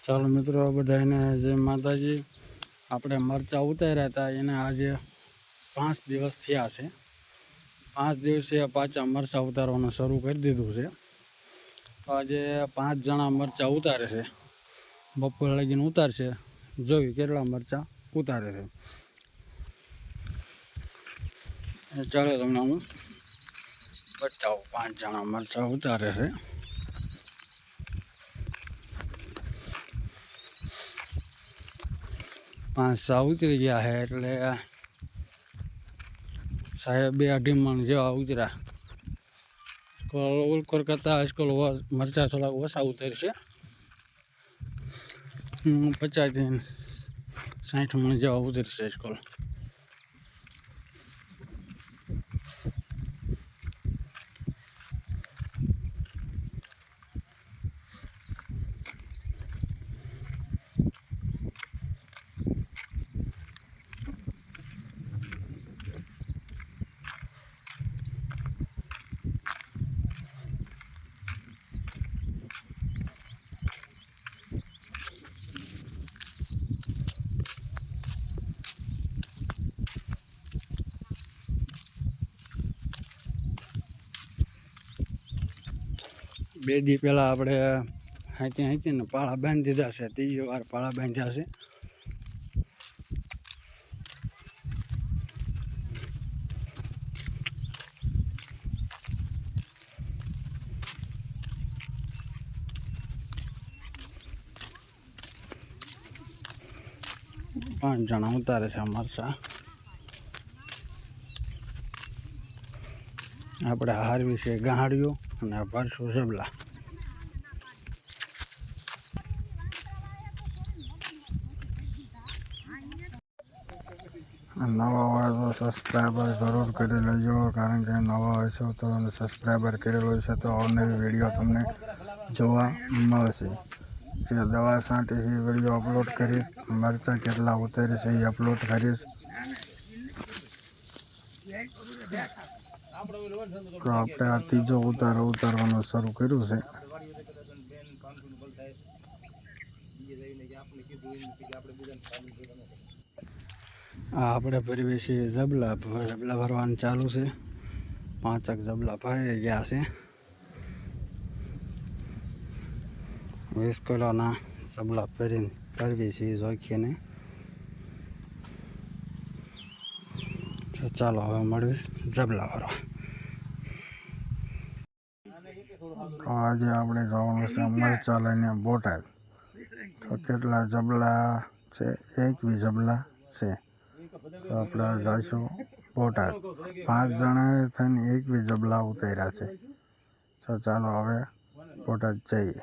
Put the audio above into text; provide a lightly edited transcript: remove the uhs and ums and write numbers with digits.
ચાલો મિત્રો બધાને જય માતાજી। આપણે મરચાં ઉતાર્યા હતા એને આજે 5 દિવસ થયા છે। 5 દિવસે પાછા મરચાં ઉતારવાનું શરૂ કરી દીધું છે। આજે 5 જણા મરચાં ઉતારે છે, બપોર લગીને ઉતારશે, જોયું કેટલા મરચાં ઉતારે છે। ચાલો તમને હું બતાવું 5 જણા મરચાં ઉતારે છે। પાંચ સા ઉતરી ગયા છે એટલે સાહેબ 2-2.5 મણ જેવા ઉતર્યા। ઉલકોર કરતા આજકાલ મરચાં થોડાક ઓછા ઉતરશે, 50 થી 60 મણ જેવા ઉતરશે આજકાલ। બે દી પહેલાં આપણે હાંચી ને પાળા બાંધી દીધા છે, ત્રીજી વાર પાળા બાંધ્યા છે। પાંચ જણા ઉતારે છે મરચાં। આપણે હારવી છે ગાંહડીઓ અને ભરશું જબલા। નવા હોય તો સબસ્ક્રાઈબર જરૂર કરી લેજો, કારણ કે નવા હોય છે તો સબસ્ક્રાઈબર કરેલો છે તો અવનવી વિડીયો તમને જોવા મળશે। જે દવા છાંટી વિડીયો અપલોડ કરીશ, મરચાં કેટલા ઉતરે છે એ અપલોડ કરીશ। તો આપણે આ ત્રીજો ઉતારવાનું શરૂ કર્યું છે। આપણે ભરવી છીએ જબલા ભરવાનું ચાલુ છે। 5 જબલા ભરાઈ ગયા છે। 20 કિલોના જબલા ભરવી છીએ જોખીને। ચાલો હવે મળવી જબલા ભરવા। તો આજે આપણે જવાનું છે મરચાં લઈને બોટાદ। તો કેટલા જબલા છે? 21 જબલા છે। તો આપણે જઈશું બોટાદ। 5 જણાએ થઈને 21 જબલા ઉતાર્યા છે। તો ચાલો હવે બોટાદ જઈએ।